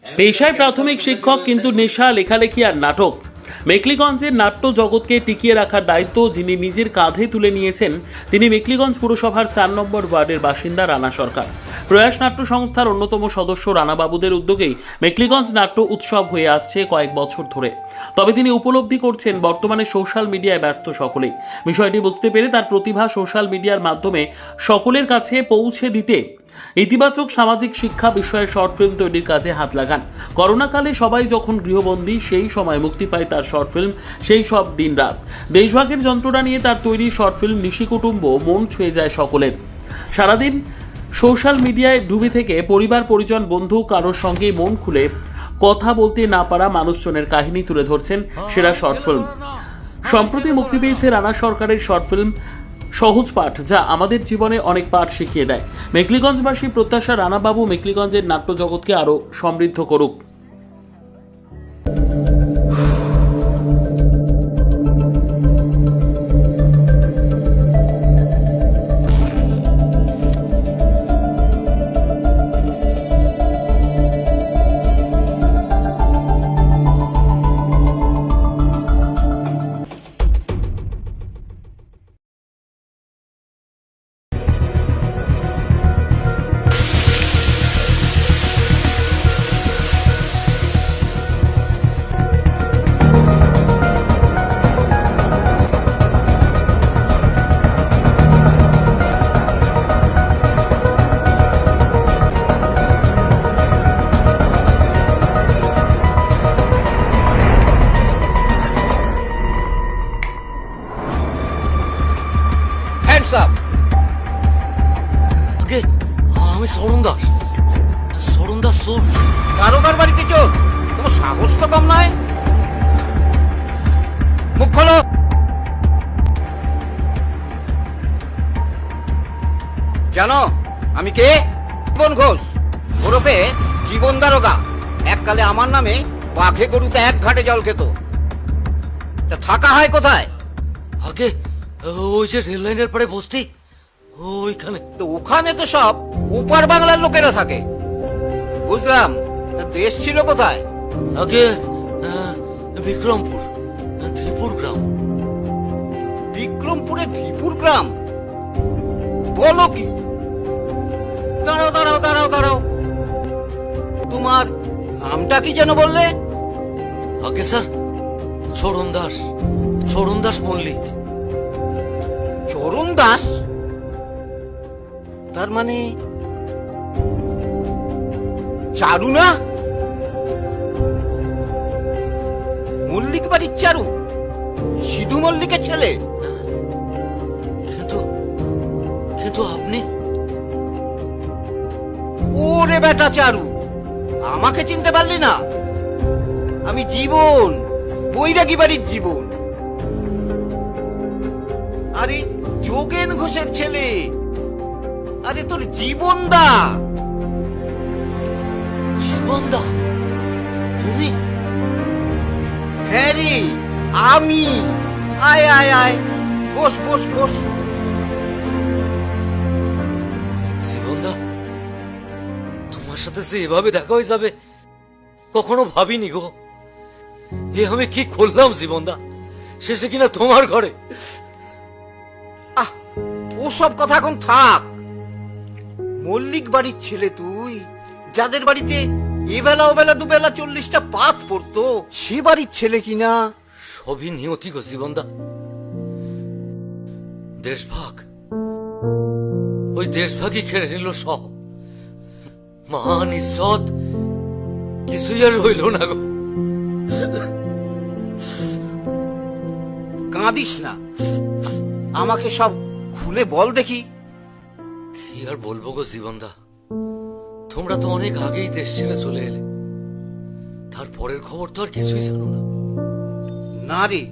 পেশায় প্রাথমিক শিক্ষক, কিন্তু নেশা, লেখালেখি আর নাটক। মেখলিগঞ্জের নাট্য জগৎকে টিকিয়ে রাখার দায়িত্ব যিনি নিজের কাঁধে তুলে নিয়েছেন তিনি মেখলিগঞ্জ পুরসভার 4 নম্বর ওয়ার্ডের বাসিন্দা রানা সরকার। প্রয়াস নাট্য সংস্থার অন্যতম সদস্য রানাবাবুদের উদ্যোগেই মেখলিগঞ্জ নাট্য উৎসব হয়ে আসছে কয়েক বছর ধরে। তবে তিনি উপলব্ধি করছেন বর্তমানে সোশ্যাল মিডিয়ায় ব্যস্ত সকলেই। বিষয়টি বুঝতে পেরে তার প্রতিভা সোশ্যাল মিডিয়ার মাধ্যমে সকলের কাছে পৌঁছে দিতে ইতিবাচক সামাজিক শিক্ষা বিষয়ে শর্ট ফিল্ম তৈরির কাজে হাত লাগান। করোনাকালে সবাই যখন গৃহবন্দী, সেই সময় মুক্তি পায় তার শর্ট ফিল্ম সেই সব দিন রাত। দেশভাগের যন্ত্রণা নিয়ে তার তৈরি শর্ট ফিল্ম নিশি কুটুম্ব মন ছুঁয়ে যায় সকলের। সারাদিন সোশ্যাল মিডিয়ায় ডুবে থেকে পরিবার পরিজন বন্ধু কারোর সঙ্গে মন খুলে কথা বলতে না পারা মানুষজনের কাহিনী তুলে ধরছেন সেরা শর্ট ফিল্ম। সম্প্রতি মুক্তি পেয়েছে রানা সরকারের শর্ট ফিল্ম সহজ পাঠ, যা আমাদের জীবনে অনেক পাঠ শিখিয়ে দেয়। মেখলিগঞ্জবাসী প্রত্যাশা রানাবাবু মেখলিগঞ্জের নাট্য জগৎকে আরও সমৃদ্ধ করুক। আমি সরণ দাস, সরণ দাস চোর। কারোকার বাড়িতে চোর? তোমার সাহস তো কম নয়। মুখ খোলো। জানো আমি কে? জীবন ঘোষ ওরফে জীবন দারোগা। এককালে আমার নামে বাঘে গরুতে এক ঘাটে জল খেত। তা থাকা হয় কোথায়? আগে ওই যে রেল লাইনের পাড়ে বসতি, ওইখানে। তো ওখানে তো সব উপার বাংলার লোকেরা থাকে, বুঝলাম। তা দেশ ছিল কোথায়? আগে বিক্রমপুর, ধীপুর গ্রাম। বিক্রমপুরে ধীপুর গ্রাম? বলো কি? দাঁড়াও দাঁড়াও দাঁড়াও দাঁড়াও, তোমার নামটা কি যেন বললে? আগে স্যার চরণ দাস, চরণ দাস মল্লিক। চরণ দাস? তার মানে চারু না? মল্লিক বাড়ির চারু, সিধু মল্লিকের ছেলে। কিন্তু কিন্তু আপনি? ওরে বেটা চারু, আমাকে চিনতে পারলি না? আমি জীবন, বৈরাগী বাড়ির জীবন। আরে যোগেন ঘোষের ছেলে। আরে তোর জীবন দা। জীবন দা তুমি? হ্যাঁ রে আমি। আয় আয় আয়, বস বস বস। জীবন দা, তোমার সাথে যে এভাবে দেখা হয়ে যাবে কখনো ভাবিনি গো। এ আমি কি করলাম জীবন দা, শেষে কিনা তোমার ঘরে। আহ, ওসব কথা এখন থাক। মল্লিক বাড়ির ছেলে তুই, যাদের বাড়িতে এবেলা ওবেলা দুবেলা 40টা পাত পড়তো, সে বাড়ির ছেলে কিনা? সবই নিয়তি গো জীবন দা। দেশভাগ, ওই দেশভাগই কেড়ে নিল সব। মান ইজ্জত কিছুই আর রইল না গো। কাঁদিস না, আমাকে সব খুলে বল দেখি। কি আর বলবো গো জীবন দা, তোমরা তো অনেক আগেই দেশ ছেড়ে চলে এলে, তারপরের খবর তো আর কিছুই জানো না। না রে,